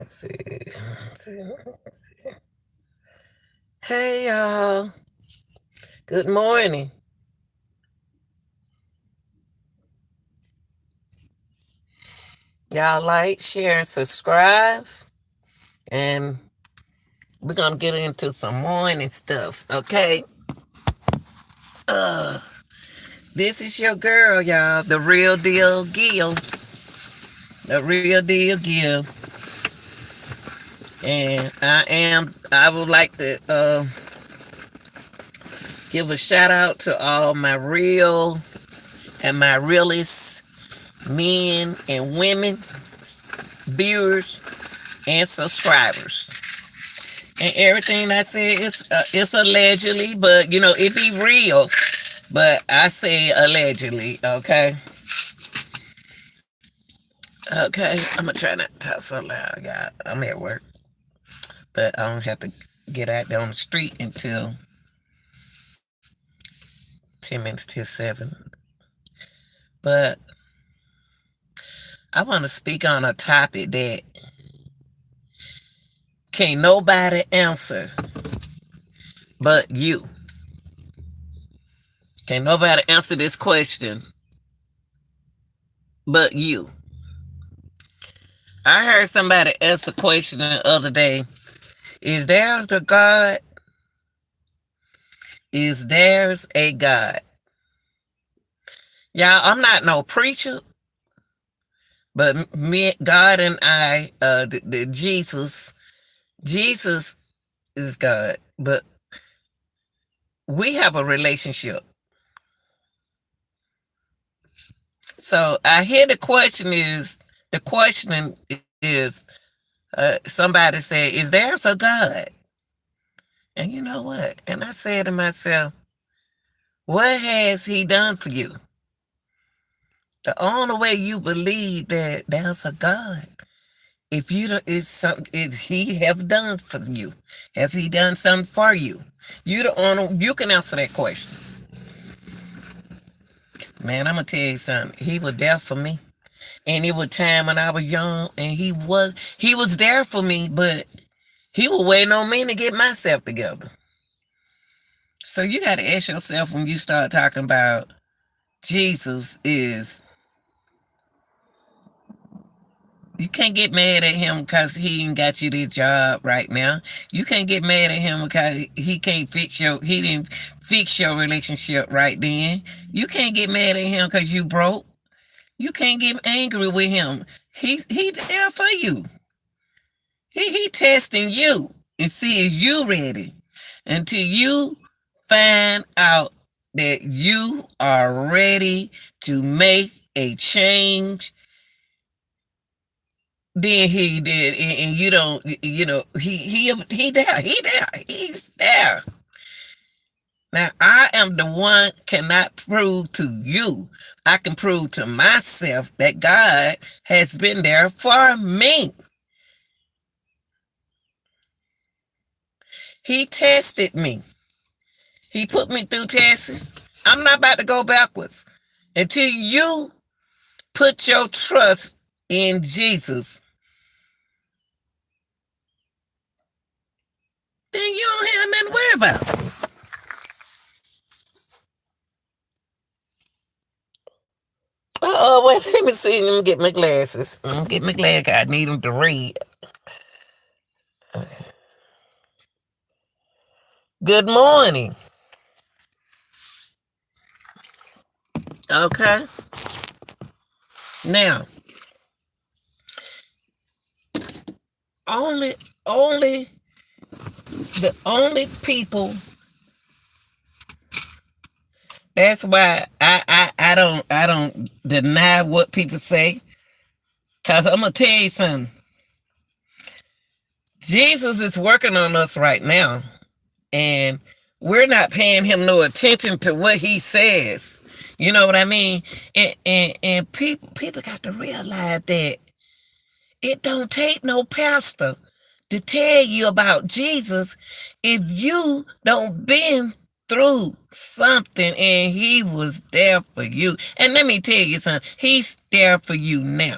Let's see. Let's see. Hey, y'all. Good morning. Y'all like, share, and subscribe. And we're going to get into some morning stuff, okay? Uh, this is your girl, y'all. The real deal Gil. The real deal Gil. And I would like to give a shout out to all my real and my realest men and women, viewers, and subscribers. And everything I say is allegedly, but it be real. But I say allegedly, okay? Okay, I'm gonna try not to talk so loud, y'all. I'm at work, but I don't have to get out there on the street until 10 minutes till 7. But I want to speak on a topic that can't nobody answer but you. Can't nobody answer this question but you. I heard somebody ask the question the other day, is there's a God? Is there's a God? Y'all, I'm not no preacher, but me, God and I, the Jesus is God, but we have a relationship. So I hear the question is, somebody said, is there a God? And you know what? And I said to myself, what has he done for you? The only way you believe that there's a God, if you don't, is something is he have done for you? Have he done something for you? You the only you can answer that question. Man, I'm gonna tell you something. He was there for me. And it was time when I was young, and he was there for me, but he was waiting on me to get myself together. So you got to ask yourself when you start talking about Jesus is, you can't get mad at him because he ain't got you this job right now. You can't get mad at him because he didn't fix your relationship right then. You can't get mad at him because you broke. You can't get angry with him. He there for you. He testing you and see if you ready until you find out that you are ready to make a change. Then he did, and you don't, he's there. Now I am the one cannot prove to you. I can prove to myself that God has been there for me. He tested me. He put me through tests. I'm not about to go backwards until you put your trust in Jesus. Then you don't have nothing to worry about. Wait, let me see. Let me get my glasses. Get my glasses. I need them to read. Okay. Good morning. Okay. Now, only, only, the only people. That's why I don't deny what people say. Cause I'm gonna tell you something. Jesus is working on us right now, and we're not paying him no attention to what he says. You know what I mean? And people got to realize that it don't take no pastor to tell you about Jesus if you don't been through something and he was there for you. And let me tell you something, he's there for you now.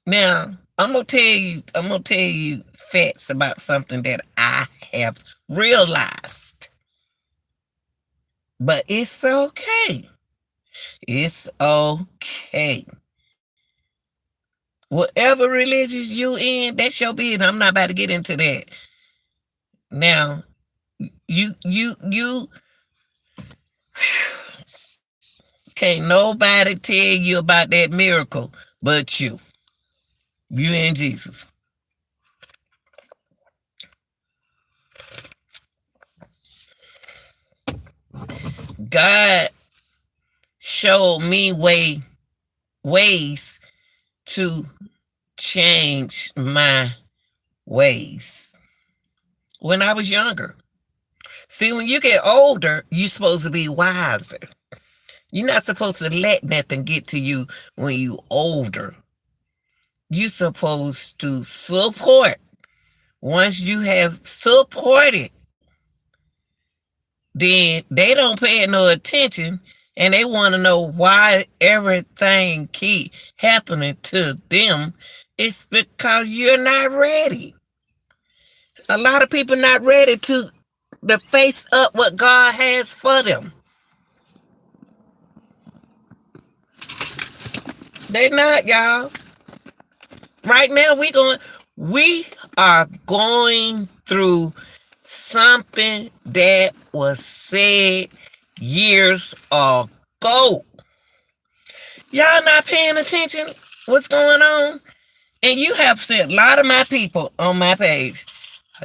Now, I'm gonna tell you facts about something that I have realized. But it's okay. It's okay. Whatever religions you in, that's your business. I'm not about to get into that. Now, you can't nobody tell you about that miracle but you. You and Jesus. God showed me ways to change my ways when I was younger. See, when you get older, you're supposed to be wiser. You're not supposed to let nothing get to you when you older. You're supposed to support. Once you have supported, then they don't pay no attention and they want to know why everything keep happening to them. It's because you're not ready. A lot of people not ready to face up what God has for them. They not, y'all. Right now we are going through something that was said years ago. Y'all not paying attention what's going on? And you have said a lot of my people on my page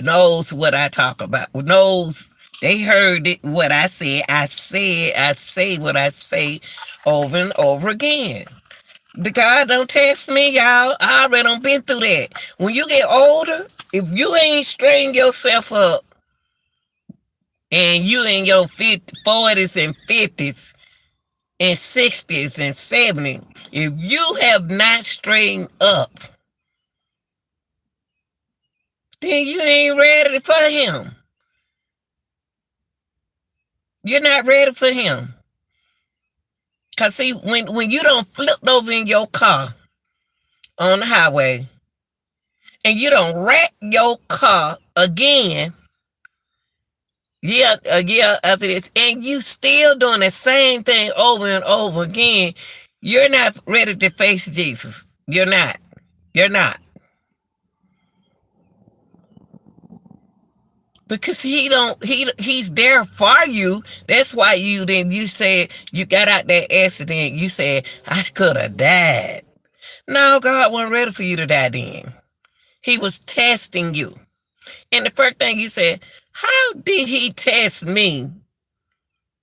knows what I talk about. Knows they heard it, what I said. I say what I say over and over again. The God don't test me, y'all. I already done been through that. When you get older, if you ain't straighten yourself up and you in your 40s and 50s and 60s and 70s, if you have not straightened up, then you ain't ready for him. You're not ready for him. Because see, when you don't flip over in your car on the highway and you don't wreck your car again, a year after this, and you still doing the same thing over and over again, you're not ready to face Jesus. You're not. You're not. Because he's there for you. That's why you said you got out that accident. You said, I could have died. No, God wasn't ready for you to die then. He was testing you. And the first thing you said, how did he test me?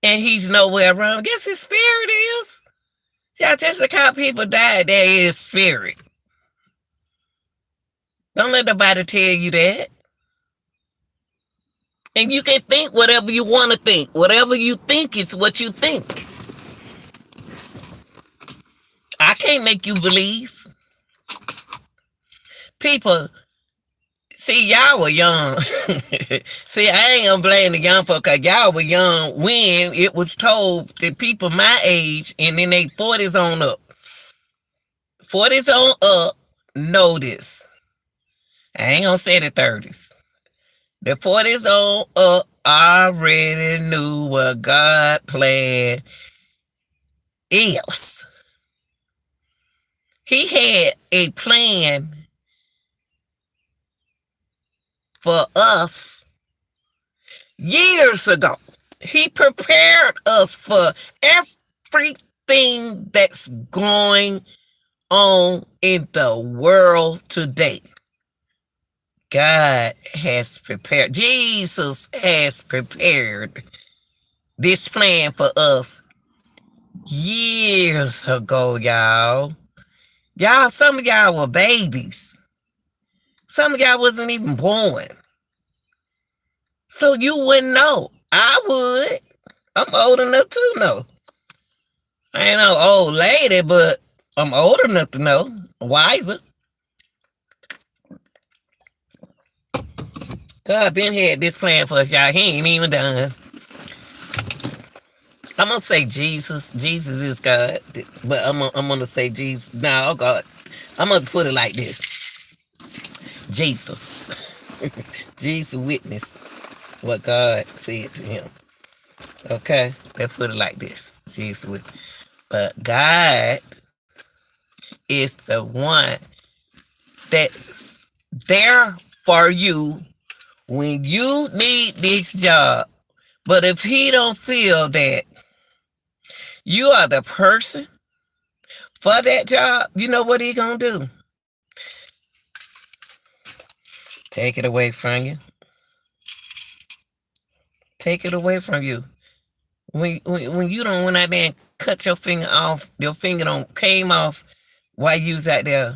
And he's nowhere around. Guess his spirit is. See, I just look how people died. There is spirit. Don't let nobody tell you that. And you can think whatever you want to think. Whatever you think is what you think. I can't make you believe. People, see, y'all were young. See, I ain't gonna blame the young folk, because y'all were young when it was told to people my age and then they 40s on up. 40s on up, know this. I ain't gonna say the 30s. The 40s on up already knew what God planned is. He had a plan for us years ago. He prepared us for everything that's going on in the world today. God has prepared, Jesus has prepared this plan for us years ago, y'all. Y'all, some of y'all were babies. Some of y'all wasn't even born. So you wouldn't know. I would. I'm old enough to know. I ain't no old lady, but I'm old enough to know. Wiser. God been had this plan for us, y'all. He ain't even done. I'm gonna say Jesus. Jesus is God, but I'm gonna say Jesus. No, God. I'm gonna put it like this. Jesus. Jesus witnessed what God said to him. Okay? Let's put it like this. Jesus witnessed. But God is the one that's there for you when you need this job. But if he don't feel that you are the person for that job, you know what he gonna do? Take it away from you. Take it away from you. When you don't went out there and cut your finger off, your finger don't came off while you was out there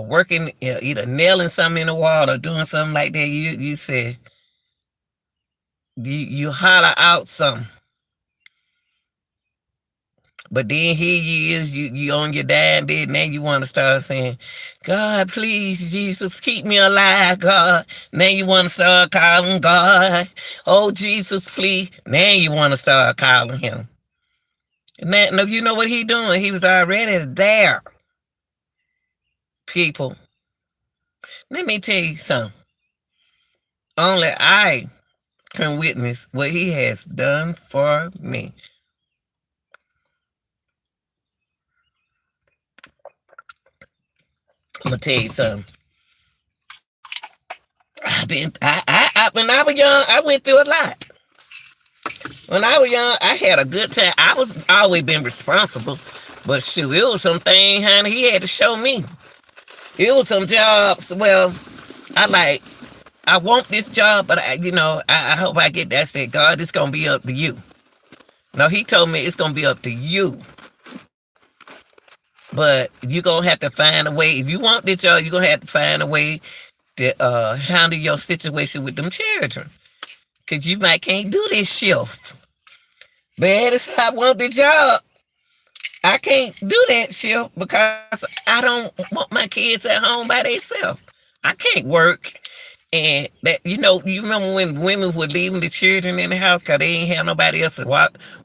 working, either nailing something in the wall or doing something like that. You said you holler out something. But then here you is, you on your dying bed, now you want to start saying, God, please, Jesus, keep me alive, God. Now you want to start calling God. Oh, Jesus, please. Now you want to start calling him. Now, you know what he doing? He was already there, people. Let me tell you something. Only I can witness what he has done for me. I'm gonna tell you something. When I was young, I went through a lot. When I was young, I had a good time. I was always been responsible, but shoot, it was some thing, honey. He had to show me. It was some jobs. Well, I want this job, but I hope I get that. I said, God, it's gonna be up to you. No, he told me it's gonna be up to you. But you're gonna have to find a way. If you want this job, you're gonna have to find a way to handle your situation with them children. Cause you might can't do this shift. Bad as I want the job, I can't do that shift because I don't want my kids at home by themselves. I can't work. And that you remember when women were leaving the children in the house because they ain't have nobody else to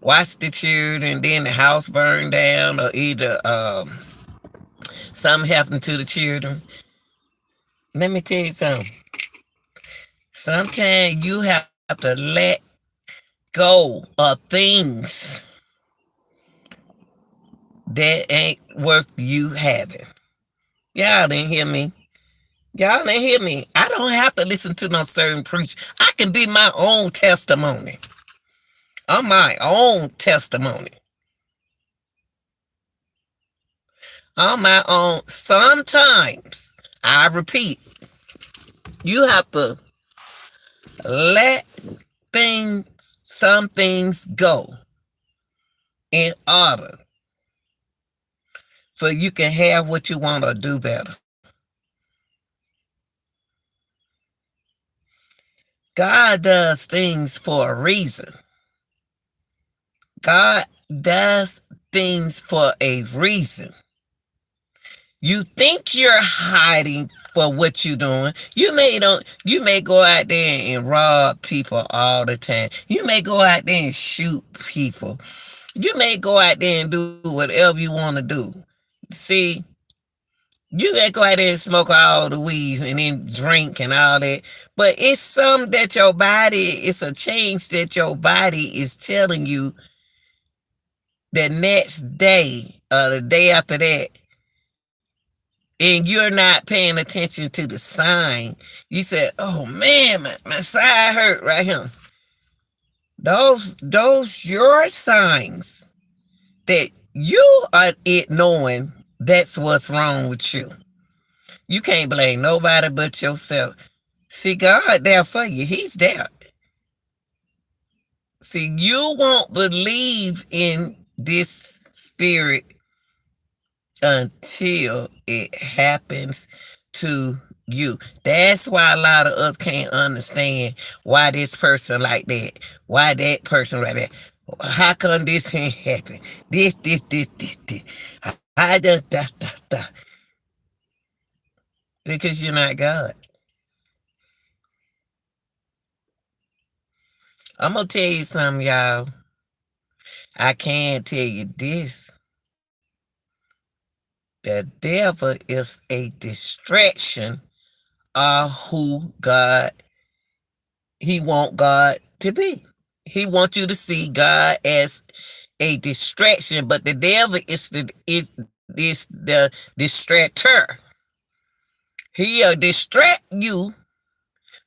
watch the children, then the house burned down or either something happened to the children. Let me tell you something. Sometimes you have to let go of things that ain't worth you having. Y'all didn't hear me. Y'all didn't hear me. I don't have to listen to no certain preacher. I can be my own testimony. I'm my own testimony. I'm my own. Sometimes, I repeat, you have to let some things go in order for you can have what you want or do better. God does things for a reason. God does things for a reason. You think you're hiding for what you're doing. You may go out there and rob people all the time. You may go out there and shoot people. You may go out there and do whatever you want to do. See, you may go out there and smoke all the weeds and then drink and all that. But it's something that it's a change that your body is telling you the next day or the day after that. And you're not paying attention to the sign. You said, oh man, my side hurt right here. Those your signs that you are knowing that's what's wrong with you. You can't blame nobody but yourself. See, God there for you. He's there. See, you won't believe in this spirit until it happens to you. That's why a lot of us can't understand why this person like that, why that person like that. How come this ain't happen? This. Because you're not God. I'm gonna tell you something, y'all. I can tell you this. The devil is a distraction of who God he want God to be. He wants you to see God as a distraction, but the devil is the distractor. He'll distract you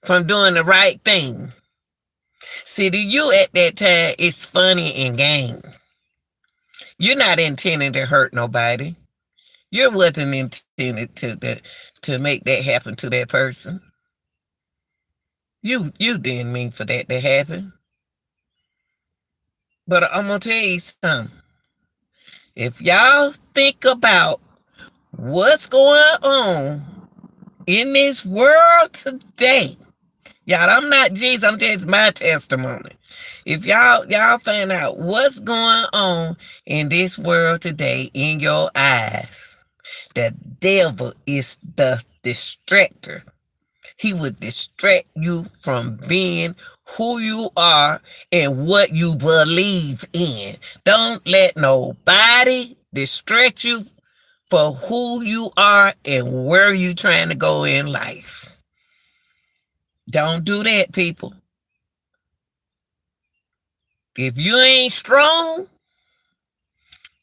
from doing the right thing. See, to you at that time, it's funny and game. You're not intending to hurt nobody. You wasn't intended to make that happen to that person. You didn't mean for that to happen. But I'm gonna tell you something. If y'all think about what's going on in this world today, y'all, I'm not Jesus, I'm just my testimony. If y'all find out what's going on in this world today in your eyes, the devil is the distractor. He would distract you from being who you are and what you believe in. Don't let nobody distract you for who you are and where you trying to go in life. Don't do that, people. If you ain't strong,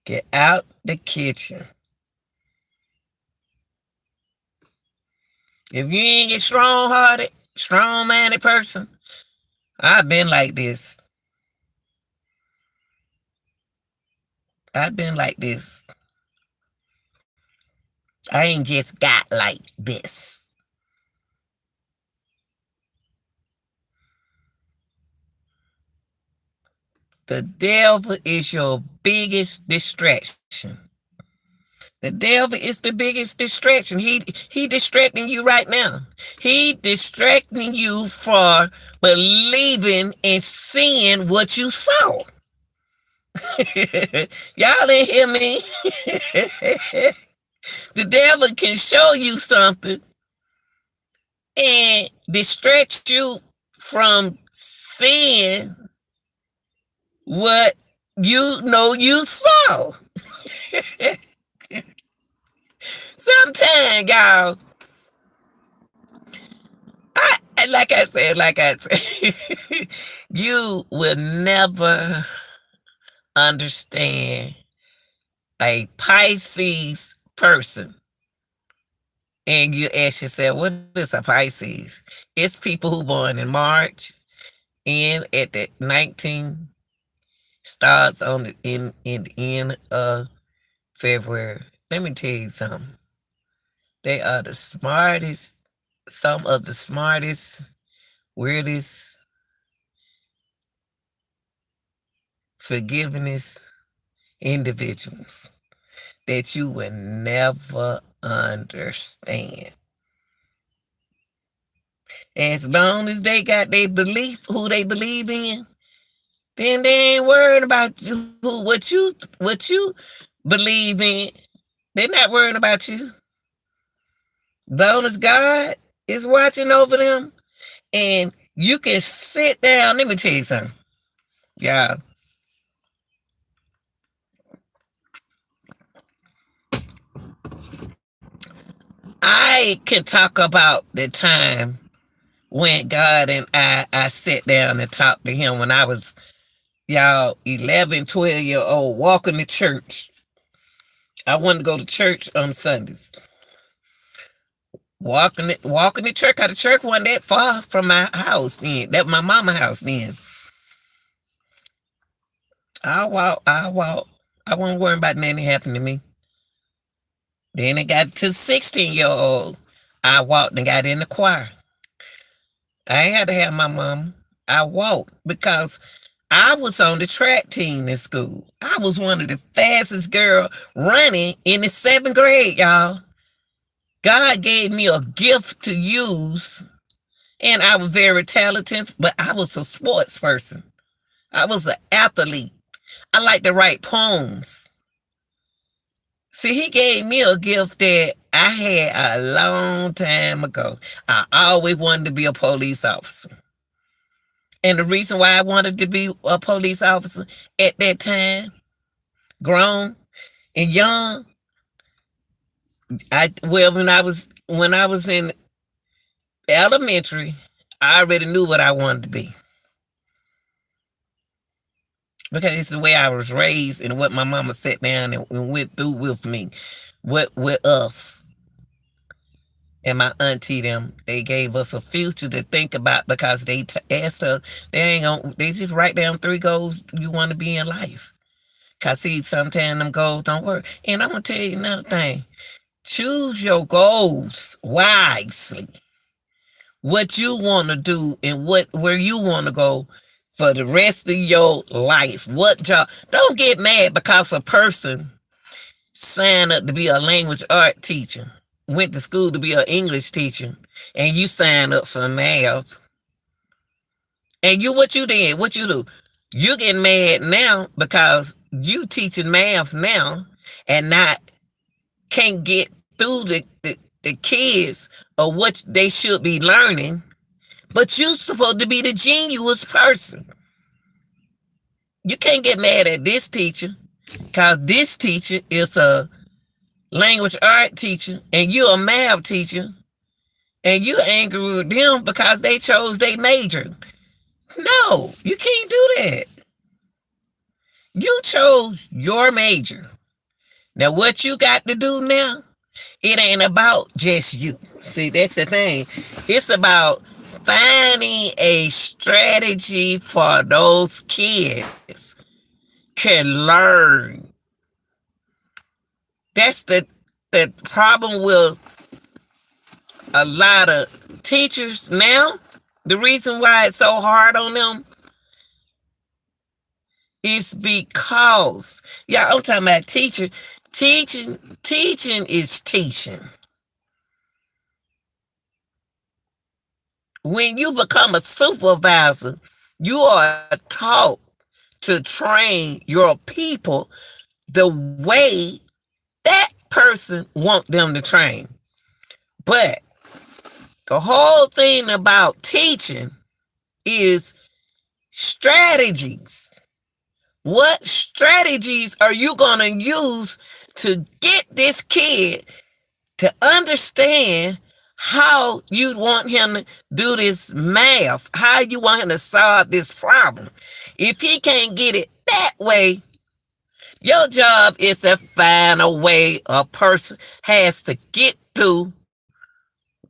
get out the kitchen. If you ain't a strong-hearted, strong-minded person, I've been like this. I've been like this. I ain't just got like this. The devil is your biggest distraction. The devil is the biggest distraction. He distracting you right now. He distracting you for believing and seeing what you saw. Y'all didn't hear me. The devil can show you something and distract you from seeing what you know you saw. Sometimes, y'all, like I said, you will never understand a Pisces person. And you ask yourself, what is a Pisces? It's people who born in March and at the 19 starts on in the end of February. Let me tell you something. They are the smartest, some of the smartest, weirdest, forgiveness individuals that you will never understand. As long as they got their belief, who they believe in, then they ain't worried about you, what you believe in. They're not worrying about you. Long as God is watching over them, and you can sit down. Let me tell you something, y'all. I can talk about the time when God and I sat down and talked to him when I was, y'all, 11, 12-year-old, walking to church. I wanted to go to church on Sundays. Walking to church. Cause the church wasn't that far from my house then. That was my mama's house then. I walk. I wasn't worrying about nothing happening to me. Then it got to 16-year-old. I walked and got in the choir. I ain't had to have my mama. I walked because I was on the track team in school. I was one of the fastest girl running in the 7th grade, y'all. God gave me a gift to use, and I was very talented, but I was a sports person. I was an athlete. I like to write poems. See, he gave me a gift that I had a long time ago. I always wanted to be a police officer. And the reason why I wanted to be a police officer at that time, grown and young, When I was in elementary, I already knew what I wanted to be because it's the way I was raised and what my mama sat down and went through with me, what with us and my auntie them. They gave us a future to think about because they asked us. They just write down 3 goals you want to be in life. Cause see, sometimes them goals don't work. And I'm gonna tell you another thing. Choose your goals wisely. What you want to do and where you want to go for the rest of your life. What job? Don't get mad because a person signed up to be a language art teacher, went to school to be an English teacher, and you signed up for math. And what you did, what you do? You get mad now because you teaching math now and not can't get through the kids or what they should be learning, but you supposed to be the genius person. You can't get mad at this teacher because this teacher is a language art teacher and you're a math teacher and you angry with them because they chose their major. No, you can't do that. You chose your major. Now what you got to do now, it ain't about just you. See, that's the thing. It's about finding a strategy for those kids can learn. That's the problem with a lot of teachers now. The reason why it's so hard on them is because, yeah, I'm talking about teaching. Teaching is teaching. When you become a supervisor, you are taught to train your people the way that person want them to train. But the whole thing about teaching is strategies. What strategies are you going to use to get this kid to understand how you want him to do this math, how you want him to solve this problem? If he can't get it that way, your job is to find a way a person has to get through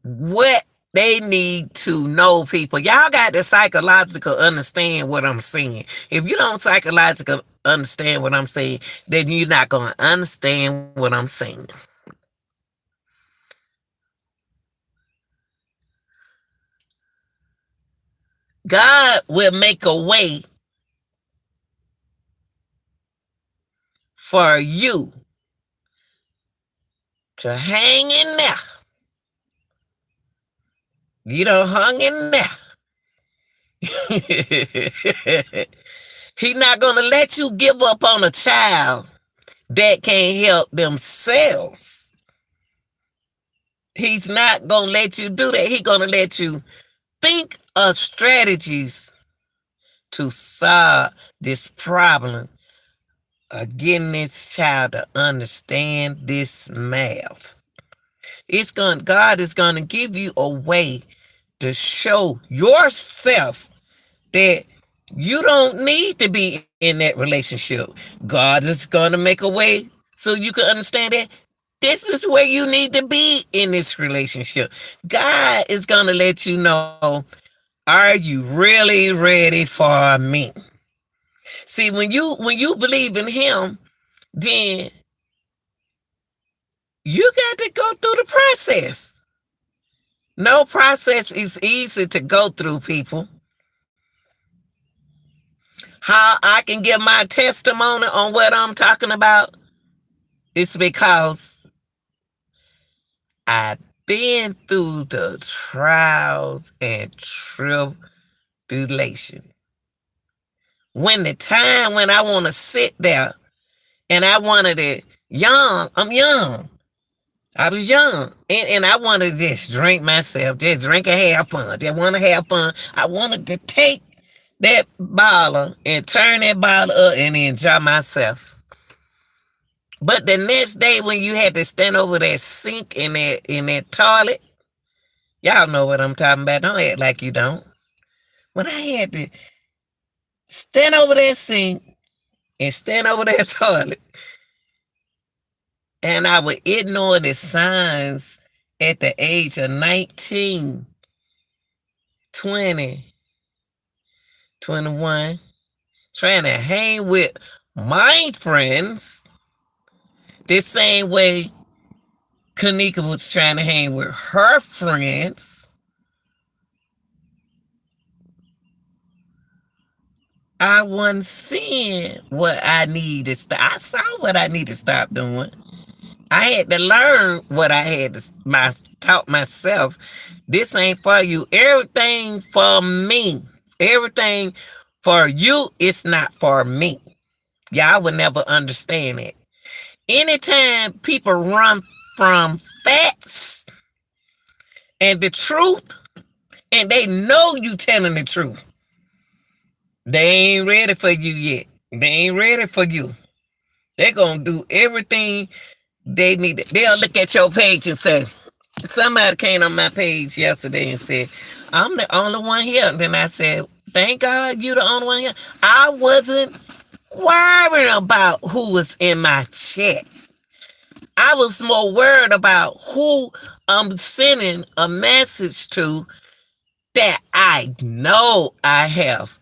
what they need to know, people. Y'all got to psychological understand what I'm saying. If you don't psychological understand what I'm saying, then you're not going to understand what I'm saying. God will make a way for you to hang in there. You done hung in there. He's not going to let you give up on a child that can't help themselves. He's not going to let you do that. He's going to let you think of strategies to solve this problem of getting this child to understand this math. God is going to give you a way to show yourself that you don't need to be in that relationship. God is going to make a way so you can understand that this is where you need to be in this relationship. God is going to let you know, are you really ready for me? See, when you believe in him, then you got to go through the process. No process is easy to go through, people. How I can give my testimony on what I'm talking about is because I've been through the trials and tribulation. When the time when I want to sit there and I wanted it young, I'm young. I was young and I wanted to just drink myself, just drink and have fun. Just want to have fun. I wanted to take that bottle and turn that bottle up and enjoy myself. But the next day when you had to stand over that sink in that toilet, y'all know what I'm talking about. Don't act like you don't. When I had to stand over that sink and stand over that toilet, and I would ignore the signs at the age of 19, 20, 21, trying to hang with my friends the same way Kanika was trying to hang with her friends. I wasn't seeing what I needed to stop. I saw what I need to stop doing. I had to learn what I had to taught myself. This ain't for you. Everything for me. Everything for you, it's not for me. Y'all would never understand it. Anytime people run from facts and the truth, and they know you telling the truth, they ain't ready for you yet. They ain't ready for you. They're going to do everything they need. They'll look at your page and say, somebody came on my page yesterday and said, I'm the only one here. And then I said, thank God you the only one here. I wasn't worrying about who was in my chat. I was more worried about who I'm sending a message to that I know I have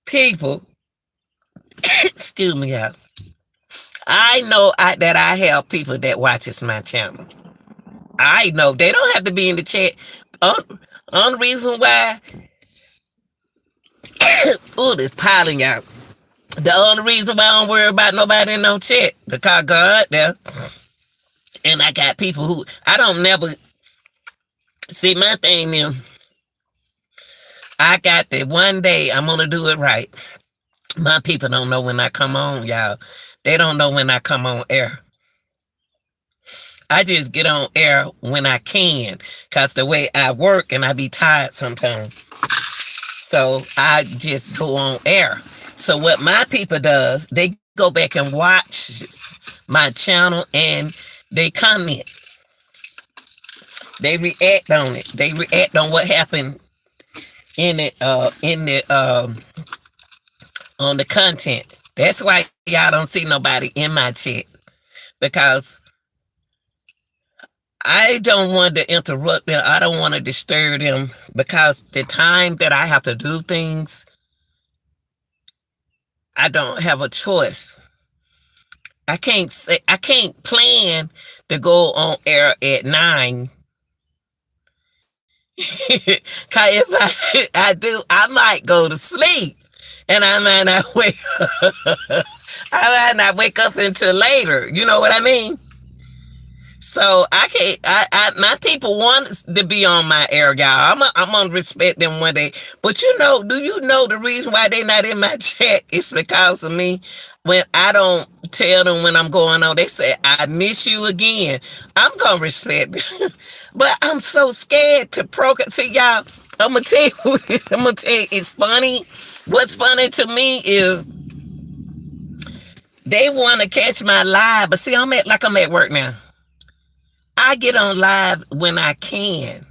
people. Excuse me, y'all. I know that I have people that watches my channel. I know they don't have to be in the chat. Only reason why, oh, this piling out. The only reason why I don't worry about nobody in no chat, because God there, and I got people who I don't never see. My thing now, I got that one day I'm gonna do it right. My people don't know when I come on, y'all. They don't know when I come on air. I just get on air when I can, because the way I work and I be tired sometimes. So I just go on air. So what my people does, they go back and watch my channel and they comment. They react on it. They react on what happened in it, on the content. That's why y'all don't see nobody in my chat, because I don't want to interrupt them. I don't want to disturb them, because the time that I have to do things, I don't have a choice. I can't plan to go on air at 9. Cause if I do, I might go to sleep, and I might not wake up. I might not wake up until later. You know what I mean? So I can't. My people want to be on my air, y'all. I'm gonna respect them one day. But do you know the reason why they not in my chat? It's because of me. When I don't tell them when I'm going on, they say I miss you again. I'm gonna respect them. But I'm so scared to see, y'all. I'm gonna tell you. I'm gonna tell you. It's funny. What's funny to me is they want to catch my live, but see, I'm at work now. I get on live when I can.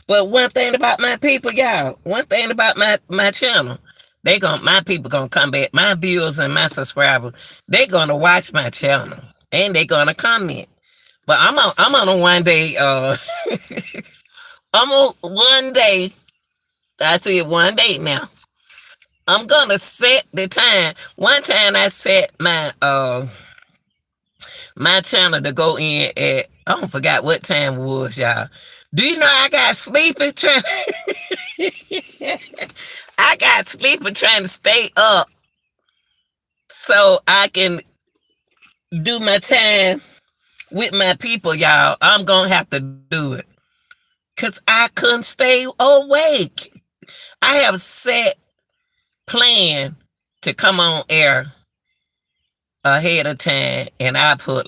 But one thing about my people, y'all, one thing about my channel, my people gonna come back, my viewers and my subscribers, they gonna watch my channel and they gonna comment. But I'm on a one day, I'm on one day, I see it one day now. I'm gonna set the time. One time I set my channel to go in at, I don't forgot what time it was, y'all. Do you know I got sleeping trying I got sleeping trying to stay up so I can do my time with my people, y'all. I'm gonna have to do it, because I couldn't stay awake. I have set plan to come on air ahead of time, and I put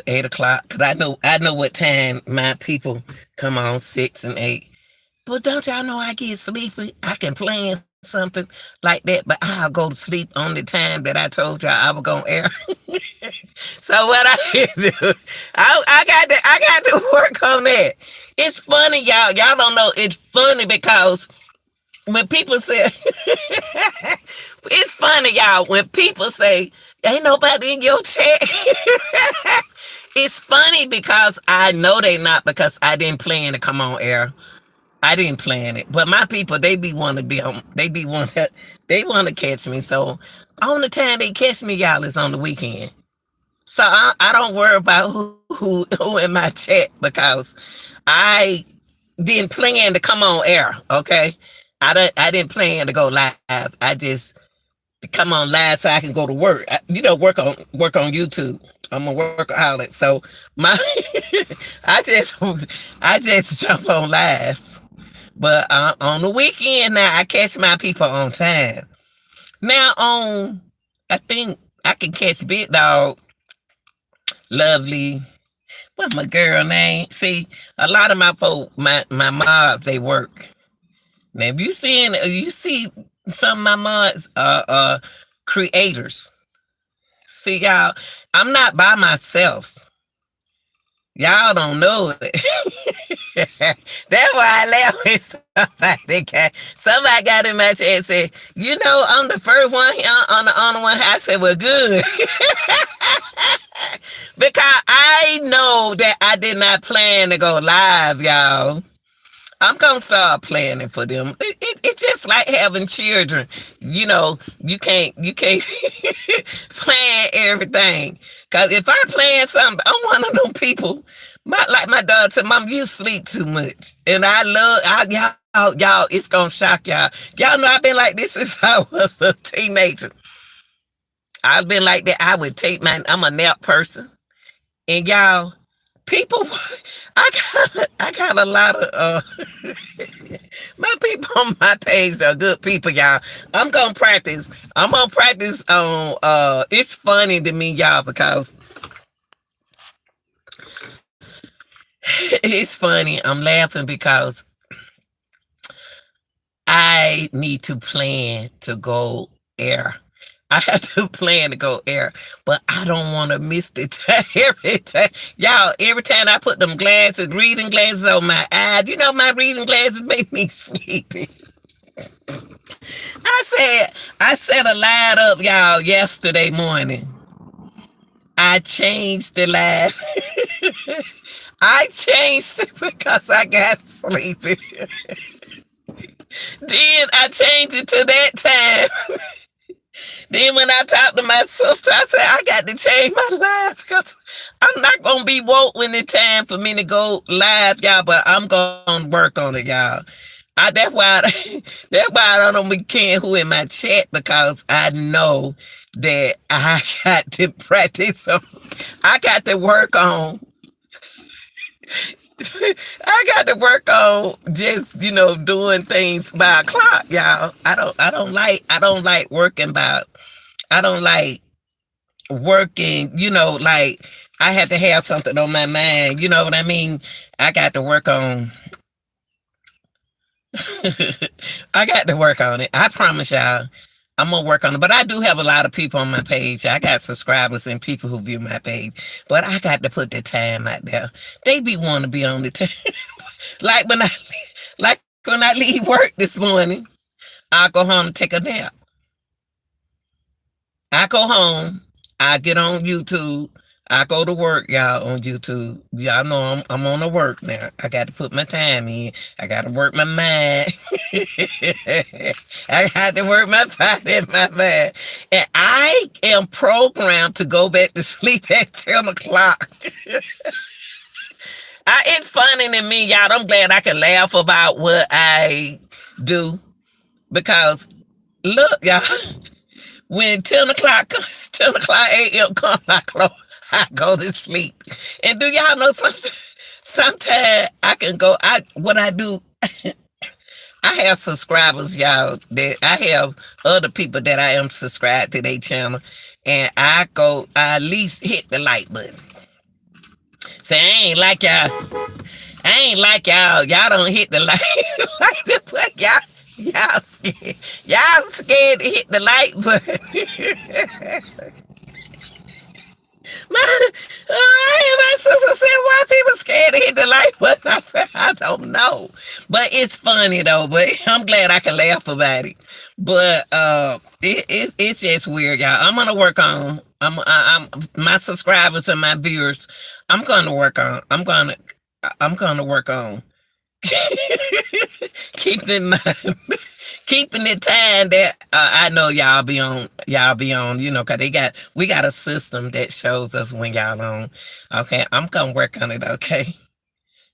8 o'clock, because I know what time my people come on, 6 and 8. But don't y'all know I get sleepy? I can plan something like that, but I'll go to sleep on the time that I told y'all I was gonna air. So what I do, I got to work on that. It's funny, y'all. Y'all don't know. It's funny because when people say, it's funny, y'all. When people say, "Ain't nobody in your chat," it's funny because I know they not because I didn't plan to come on air. I didn't plan it, but my people, they be want to be on. They want to catch me. So on the time they catch me, y'all, is on the weekend. So I don't worry about who in my chat because I didn't plan to come on air. Okay, I didn't plan to go live. I just come on live so I can go to work. Work on YouTube. I'm a workaholic, so my I just jump on live. But on the weekend now, I catch my people on time. Now I think I can catch Big Dog, Lovely. What my girl name? See, a lot of my folk, my mods, they work. Now, if you see some of my mods creators. See, y'all, I'm not by myself. Y'all don't know it. That's why I laugh when somebody got in my chat and said, I'm the first one here on the only one. I said, well, good. Because I know that I did not plan to go live, y'all. I'm going to start planning for them. It's just like having children. You can't plan everything. Because if I plan something, I'm one of them people. Like my daughter said, Mom, you sleep too much. And y'all, it's going to shock y'all. Y'all know I've been like this since I was a teenager. I've been like that. I'm a nap person. And y'all, people, I got a lot of my people on my page are good people, y'all. I'm gonna practice on it's funny to me, y'all, because it's funny. I'm laughing because I need to plan to go air. I have to plan to go air, but I don't want to miss the time every time. Y'all, every time I put them reading glasses on my eyes, my reading glasses make me sleepy. I set a light up, y'all, yesterday morning. I changed the light. I changed it because I got sleepy. Then I changed it to that time. Then when I talked to my sister, I said, I got to change my life because I'm not going to be woke when it's time for me to go live, y'all, but I'm going to work on it, y'all. That's why I don't be caring who in my chat because I know that I got to practice. I got to work on just doing things by clock, y'all. I don't like working by. I don't like working. Like I have to have something on my mind. You know what I mean? I got to work on. I got to work on it. I promise y'all. I'm gonna work on it, but I do have a lot of people on my page. I got subscribers and people who view my page, but I got to put the time out there. They want to be on the time. like when I leave work this morning, I go home and take a nap. I go home, I get on YouTube. I go to work, y'all, on YouTube. Y'all know I'm on the work now. I got to put my time in. I got to work my mind. I got to work my body and my mind. And I am programmed to go back to sleep at 10 o'clock. It's funny to me, y'all. I'm glad I can laugh about what I do. Because, look, y'all, when 10 o'clock a.m. comes, I go to sleep. And do y'all know something? Sometimes I can go, what I do, I have subscribers, y'all, that I have other people that I am subscribed to their channel. And I at least hit the like button. So I ain't like y'all. Y'all don't hit the like button. Y'all scared to hit the like button. My sister said, why people scared to hit the like button? I said, I don't know. But it's funny though, but I'm glad I can laugh about it. But it's just weird, y'all. I'm gonna work on I'm my subscribers and my viewers, I'm gonna work on keeping in mind keeping the time that I know y'all be on, cause we got a system that shows us when y'all on. Okay, I'm gonna work on it, okay?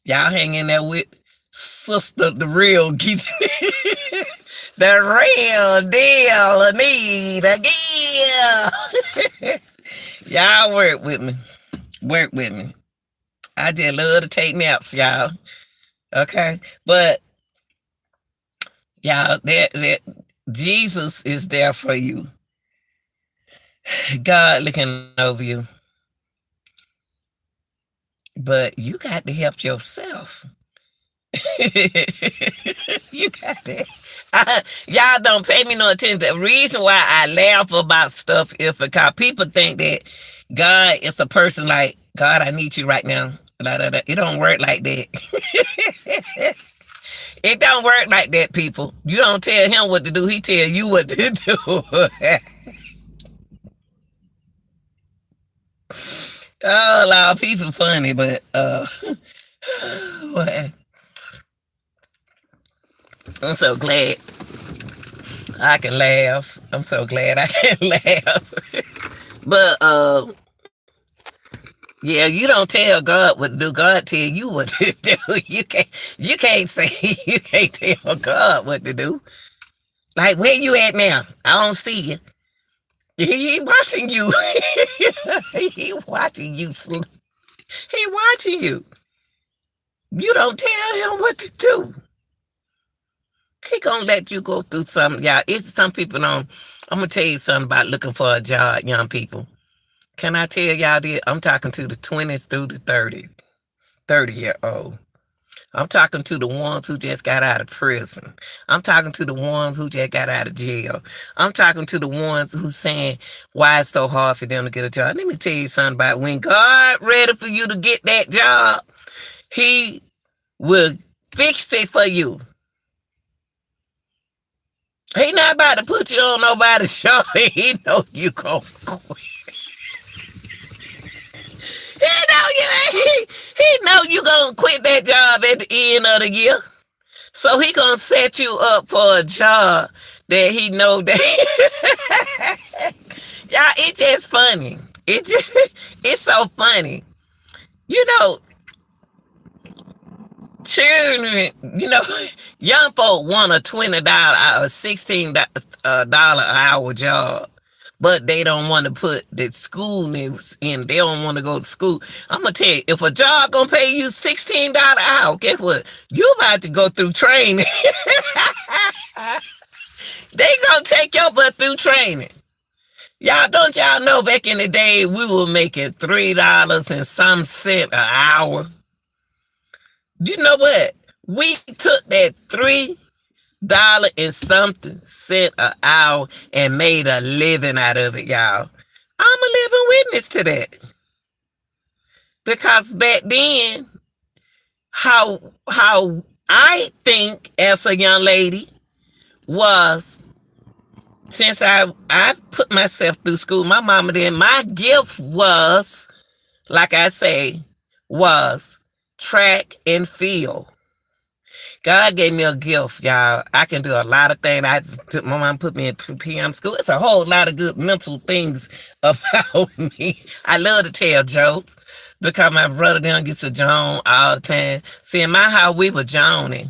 Y'all hang in there with sister the real the real deal Anita Gill. Y'all work with me. Work with me. I just love to take naps, y'all. Okay. But y'all, that Jesus is there for you. God looking over you. But you got to help yourself. You got that. Y'all don't pay me no attention. The reason why I laugh about stuff is because people think that God is a person like, God, I need you right now. It don't work like that. It don't work like that, people. You don't tell him what to do. He tell you what to do. Oh, Lord, people funny, but what? I'm so glad I can laugh. I'm so glad I can laugh. But yeah, you don't tell God what to do. God tell you what to do. You can't say you can't tell God what to do. Like, where you at now? I don't see you. He watching you. He watching you. He watching you. You don't tell him what to do. He gonna let you go through something, y'all. It's some people don't. I'm gonna tell you something about looking for a job, young people. Can I tell y'all this? I'm talking to the 20s through the 30-year-old. I'm talking to the ones who just got out of prison. I'm talking to the ones who just got out of jail. I'm talking to the ones who saying why it's so hard for them to get a job. Let me tell you something about when God ready for you to get that job, he will fix it for you. He not about to put you on nobody's show. He know you gonna quit. He know you gonna quit that job at the end of the year. So he gonna set you up for a job that he know that y'all, it's just funny. It's so funny. Children, young folk want a $20 or $16 an hour job, but they don't want to put the school names in. They don't want to go to school. I'm gonna tell you, if a job gonna pay you $16 an hour, guess what? You about to go through training. They gonna take your butt through training. Don't y'all know back in the day we were making $3 and some cent an hour? You know what? We took that $3 and something cent an hour and made a living out of it, y'all. I'm a living witness to that. Because back then, how I think as a young lady was, since I put myself through school, my mama did, my gift was, like I say, was track and field. God gave me a gift, y'all. I can do a lot of things. My mom put me in PM school. It's a whole lot of good mental things about me. I love to tell jokes because my brother them gets to Joan all the time. See, in my house, we were joning.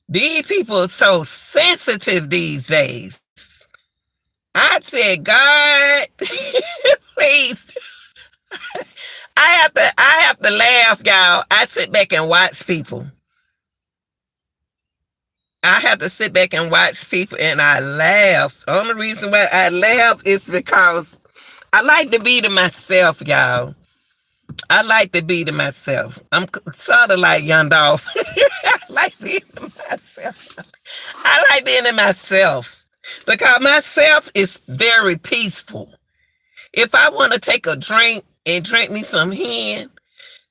These people are so sensitive these days. I said, God, please. I have to laugh, y'all. I sit back and watch people. I have to sit back and watch people and I laugh. The only reason why I laugh is because I like to be to myself, y'all. I like to be to myself. I'm sort of like Young Dolph. I like being to myself. I like being to myself because myself is very peaceful. If I want to take a drink and drink me some hen,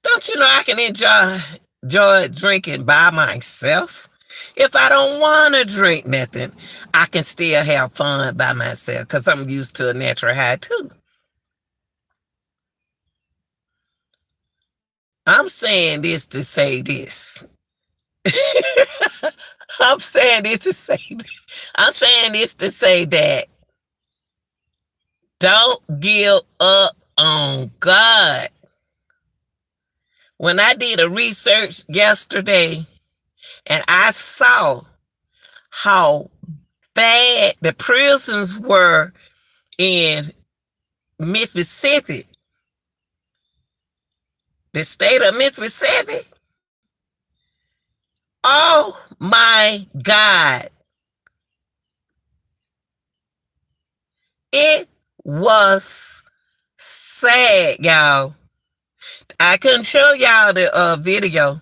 don't you know I can enjoy drinking by myself? If I don't want to drink nothing, I can still have fun by myself because I'm used to a natural high too. I'm saying this to say this. I'm saying this to say this. I'm saying this to say that don't give up on God. When I did a research yesterday and I saw how bad the prisons were in Mississippi, the state of Mississippi, oh my God. It was sad, y'all. I couldn't show y'all the video.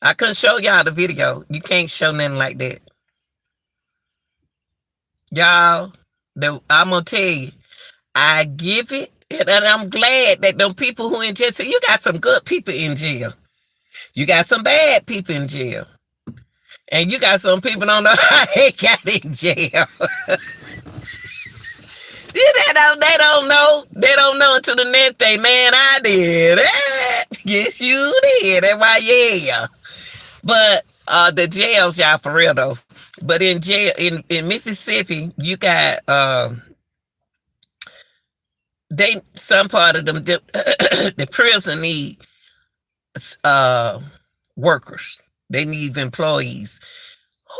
I couldn't show y'all the video. You can't show nothing like that. Y'all, I'm going to tell you, I give it, and I'm glad that them people who in jail, so you got some good people in jail. You got some bad people in jail. And you got some people don't know how they got in jail. They don't know. They don't know until the next day. Man, I did. Yes, you did. That's why, yeah. But the jails, y'all, for real though. But in jail in Mississippi, you got some part of them the prison need workers. They need employees.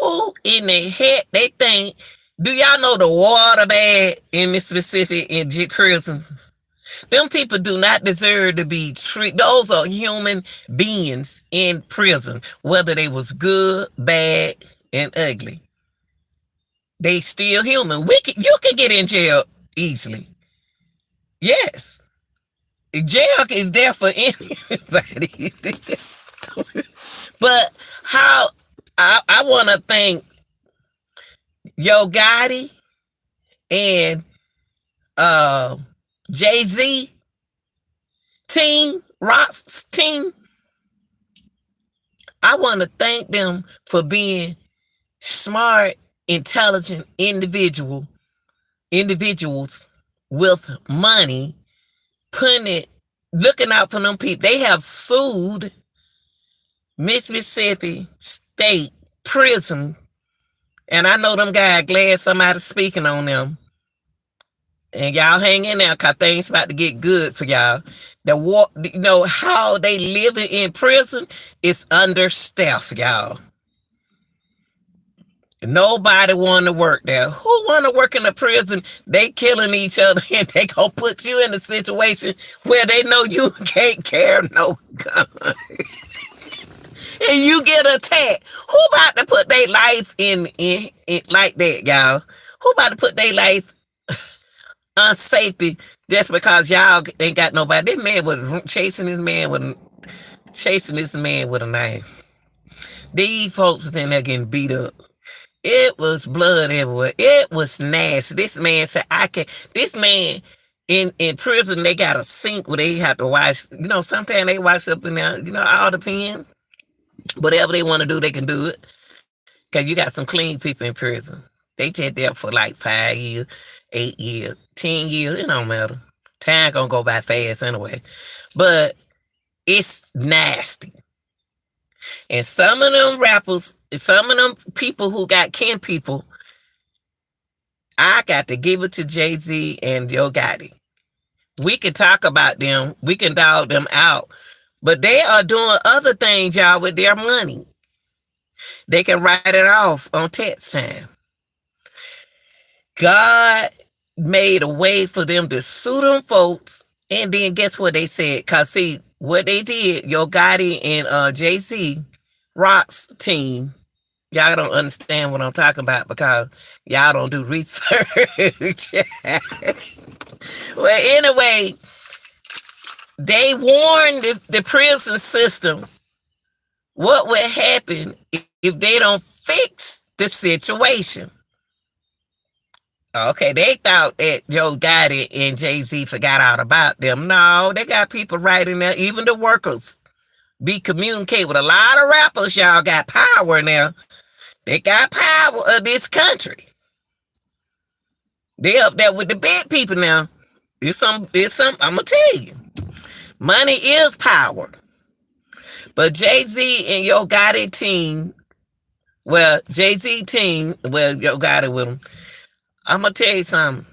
Who in the heck they think? Do y'all know the water bad in Mississippi in prisons? Them people do not deserve to be treated. Those are human beings in prison, whether they was good, bad, and ugly. They still human. You can get in jail easily. Yes. Jail is there for anybody. But how I want to thank Yo Gotti and Jay-Z team, Rock's team. I want to thank them for being smart, intelligent individuals with money, looking out for them people. They have sued Mississippi State Prison, and I know them guys glad somebody's speaking on them. And y'all hang in there because things about to get good for y'all. How they living in prison is understaffed, y'all. Nobody want to work there. Who want to work in a prison? They killing each other and they gonna put you in a situation where they know you can't carry no gun. And you get attacked. Who about to put their life in like that, y'all? Who about to put their life unsafety just because y'all ain't got nobody? This man was chasing this man with a knife. These folks was in there getting beat up. It was blood everywhere. It was nasty. This man said, this man in prison, they got a sink where they have to wash. Sometimes they wash up in there, all depends. Whatever they want to do, they can do it. Because you got some clean people in prison. They just there for like 5 years, 8 years, 10 years. It don't matter. Time gonna go by fast anyway. But it's nasty. And some of them rappers, some of them people who got kin people, I got to give it to Jay-Z and Yo Gotti. We can talk about them. We can dog them out. But they are doing other things, y'all, with their money. They can write it off on tax time. God made a way for them to sue them folks. And then guess what they said? Because see, what they did, Yo Gotti and Jay-Z, Rock's team, y'all don't understand what I'm talking about because y'all don't do research. Well, anyway, They warned the prison system what would happen if they don't fix the situation. Okay, they thought that Joe Gotti and Jay-Z forgot all about them. No, they got people right in there, even the workers. Be communicate with a lot of rappers, y'all got power now. They got power of this country. They up there with the big people now. It's some, I'm gonna tell you. Money is power. But Jay-Z and Yo Gotti team, well, Jay-Z team, well, Yo Gotti with them. I'm gonna tell you something.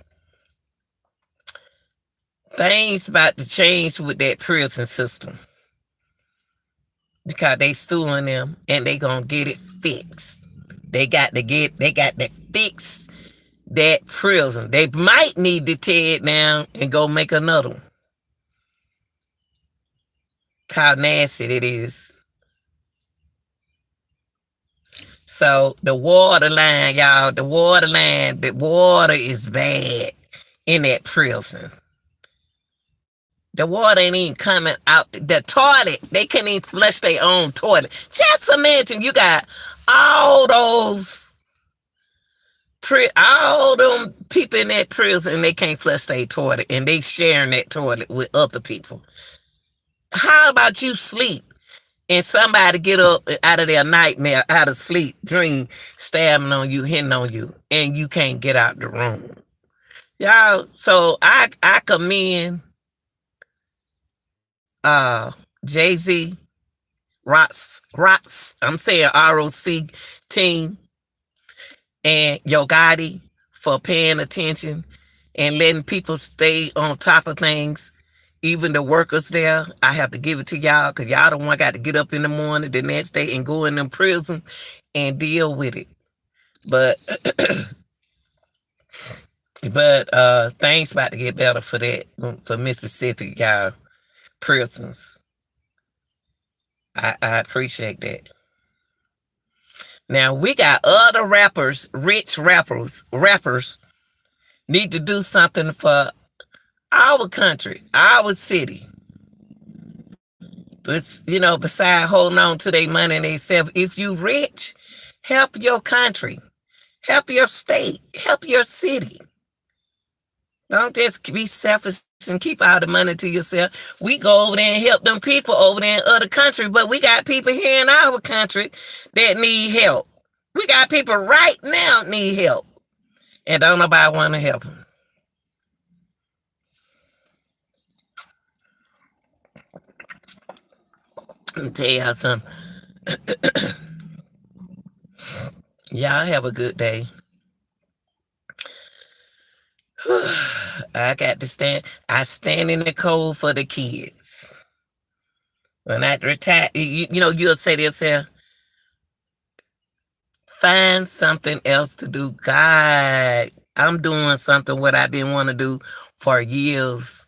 Things about to change with that prison system. Because they suing them and they gonna get it fixed. They got to fix that prison. They might need to tear it down and go make another one. How nasty it is. So the water line, y'all, the water is bad in that prison. The water ain't even coming out. The toilet, they can't even flush their own toilet. Just imagine you got all them people in that prison and they can't flush their toilet and they sharing that toilet with other people. How about you sleep and somebody get up out of their nightmare, out of sleep, dream, stabbing on you, hitting on you, and you can't get out the room? Y'all, so I commend Jay-Z, I'm saying ROC team, and Yo Gotti for paying attention and letting people stay on top of things. Even the workers there, I have to give it to y'all because y'all the one got to get up in the morning the next day and go in them prison and deal with it. But things about to get better for that, for Mississippi, y'all. Prisons. I appreciate that. Now we got other rappers, rich rappers need to do something for our country, our city. But besides holding on to their money and themselves, if you rich, help your country, help your state, help your city. Don't just be selfish and keep all the money to yourself. We go over there and help them people over there in other countries, but we got people here in our country that need help. We got people right now need help, and don't nobody want to help them. Let me tell y'all something. Y'all have a good day. I got to stand. I stand in the cold for the kids. When I retire, you'll say to yourself, find something else to do. God, I'm doing something what I've been wanting to do for years.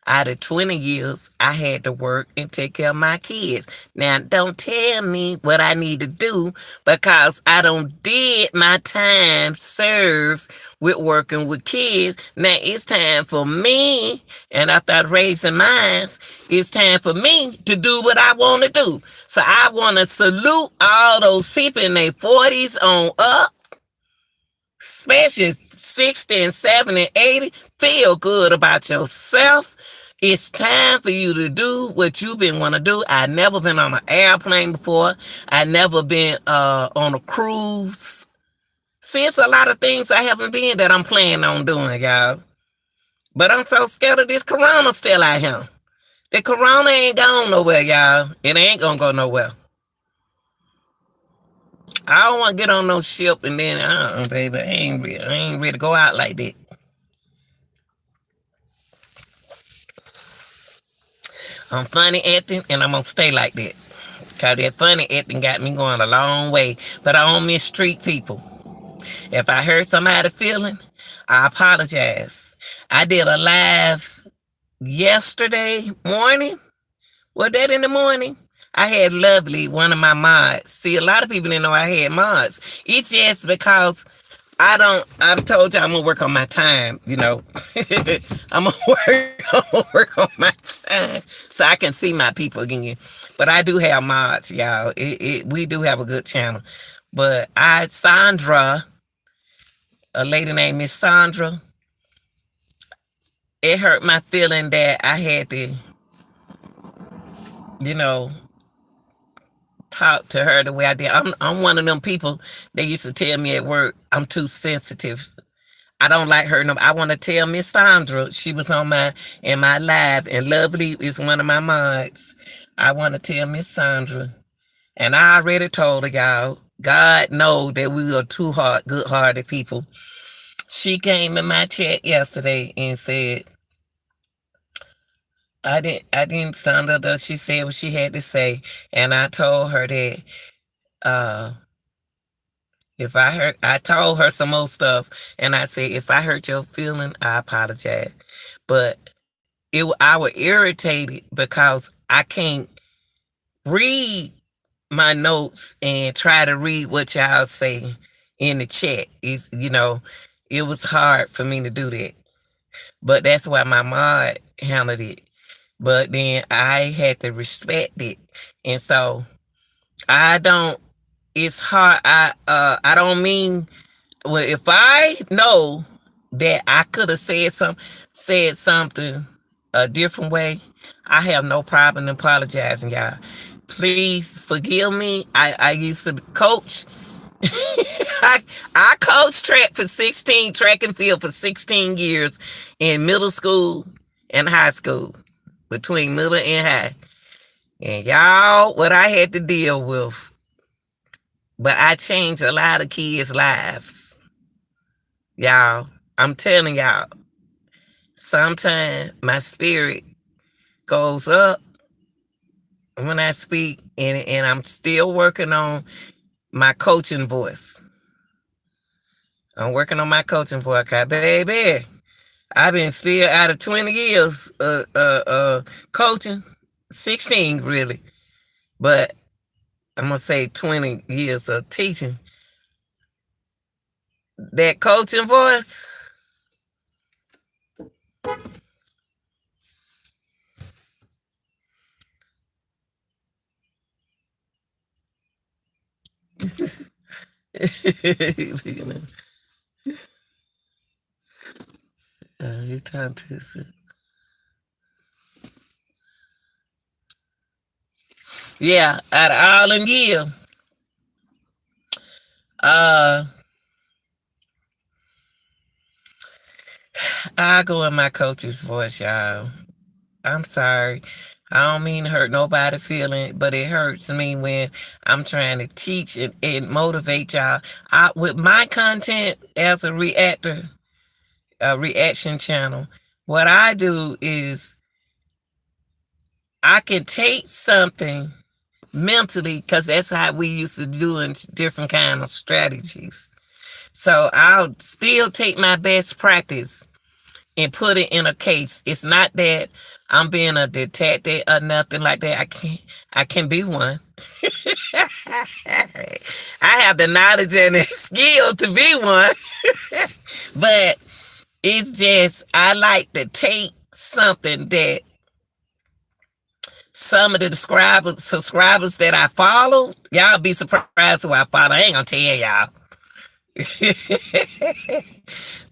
Out of 20 years, I had to work and take care of my kids. Now, don't tell me what I need to do because I don't did my time served with working with kids. Now, it's time for me, and I thought raising mine, it's time for me to do what I want to do. So I want to salute all those people in their 40s on up, especially 60 and 70 and 80. Feel good about yourself. It's time for you to do what you've been want to do. I've never been on an airplane before. I've never been on a cruise. See, it's a lot of things I haven't been that I'm planning on doing, y'all. But I'm so scared of this corona still out here. The corona ain't gone nowhere, y'all. It ain't gonna go nowhere. I don't want to get on no ship and then, baby, I ain't ready to go out like that. I'm funny acting, and I'm going to stay like that. Because that funny acting got me going a long way. But I don't mistreat people. If I hurt somebody feeling, I apologize. I did a live yesterday morning. Was that in the morning? I had Lovely, one of my mods. See, a lot of people didn't know I had mods. It's just because I've told you I'm gonna work on my time, I'm gonna work on my time so I can see my people again. But I do have mods, y'all. We do have a good channel. But Sandra, a lady named Miss Sandra, it hurt my feeling that I had to, you know, talk to her the way I did. I'm one of them people that used to tell me at work I'm too sensitive. I don't like her. No, I want to tell Miss Sandra. She was on my live, and Lovely is one of my mods. I want to tell Miss Sandra, and I already told her, y'all. God know that we are two good-hearted people. She came in my chat yesterday and said, I didn't sound her. She said what she had to say, and I told her that uh if I told her some more stuff, and I said, if I hurt your feeling, I apologize. But I was irritated because I can't read my notes and try to read what y'all say in the chat. It was hard for me to do that. But that's why my mod handled it. But then I had to respect it. And so I don't it's hard. I don't mean, well, if I know that I could have said something a different way, I have no problem apologizing, y'all. Please forgive me. I used to coach. I coached track and field for 16 years in middle school and high school, between middle and high. And y'all, what I had to deal with. But I changed a lot of kids' lives. Y'all, I'm telling y'all, sometimes my spirit goes up when I speak, and I'm still working on my coaching voice. I'm working on my coaching voice, cause baby, I've been still out of 20 years coaching, 16 really, but I'm gonna say 20 years of teaching. That coaching voice. You know, you talking to yeah, out of all them years, uh, I go in my coach's voice, y'all. I'm sorry. I don't mean to hurt nobody's feeling, but it hurts me when I'm trying to teach and motivate y'all. With my content as a reactor, a reaction channel, what I do is I can take something mentally, because that's how we used to do in different kind of strategies. So I'll still take my best practice and put it in a case. It's not that I'm being a detective or nothing like that. I can be one. I have the knowledge and the skill to be one. But it's just, I like to take something that some of the subscribers that I follow, y'all be surprised who I follow. I ain't gonna tell y'all.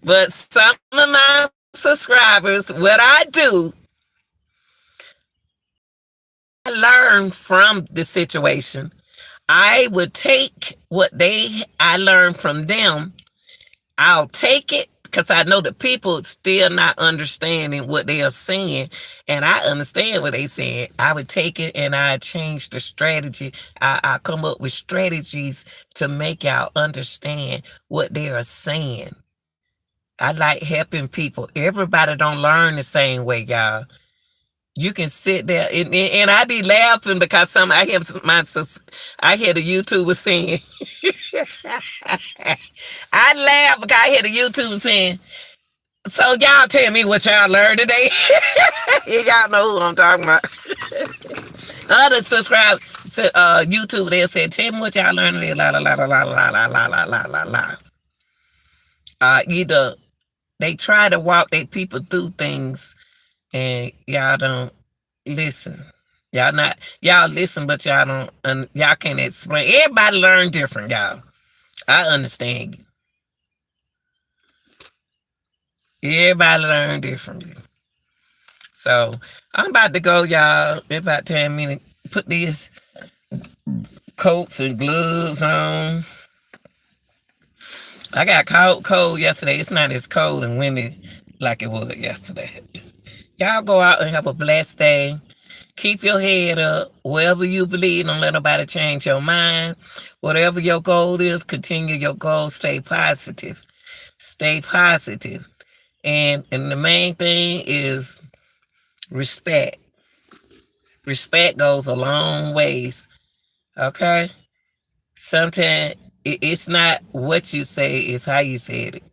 But some of my subscribers, what I do, I learn from the situation. I would take what I learned from them. I'll take it, because I know the people still not understanding what they are saying, and I understand what they saying. I would take it and I change the strategy. I come up with strategies to make y'all understand what they are saying. I like helping people. Everybody don't learn the same way, y'all. You can sit there and I be laughing because I hear the YouTuber saying, I laugh because I hear the YouTuber saying, so y'all tell me what y'all learned today. Y'all know who I'm talking about. Other subscribers, YouTube, they'll say, tell me what y'all learned today. La la la la la la la la la la la. Either they try to walk their people through things and y'all don't listen. Y'all listen, but y'all don't, y'all can't explain. Everybody learn different, y'all. I understand you. Everybody learn differently. So I'm about to go, y'all. In about 10 minutes. Put these coats and gloves on. I got cold yesterday. It's not as cold and windy like it was yesterday. Y'all go out and have a blessed day. Keep your head up. Wherever you believe, don't let nobody change your mind. Whatever your goal is, continue your goal. Stay positive. Stay positive. And the main thing is respect. Respect goes a long ways. Okay? Sometimes it's not what you say, it's how you said it.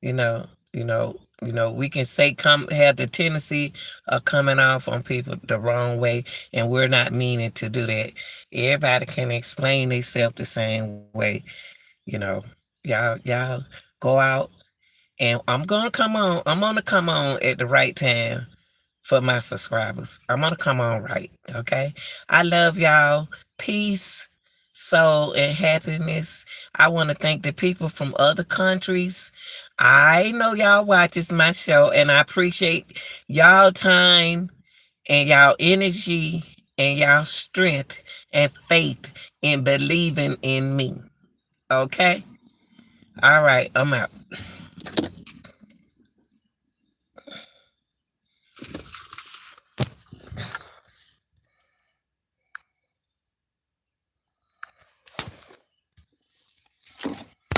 You know, we can say come have the tendency of coming off on people the wrong way, and we're not meaning to do that. Everybody can explain themselves the same way. You know, y'all go out, and I'm gonna come on at the right time for my subscribers. I'm gonna come on right, okay? I love y'all. Peace, soul, and happiness. I want to thank the people from other countries. I know y'all watches my show, and I appreciate y'all time and y'all energy and y'all strength and faith in believing in me. Okay? All right, I'm out.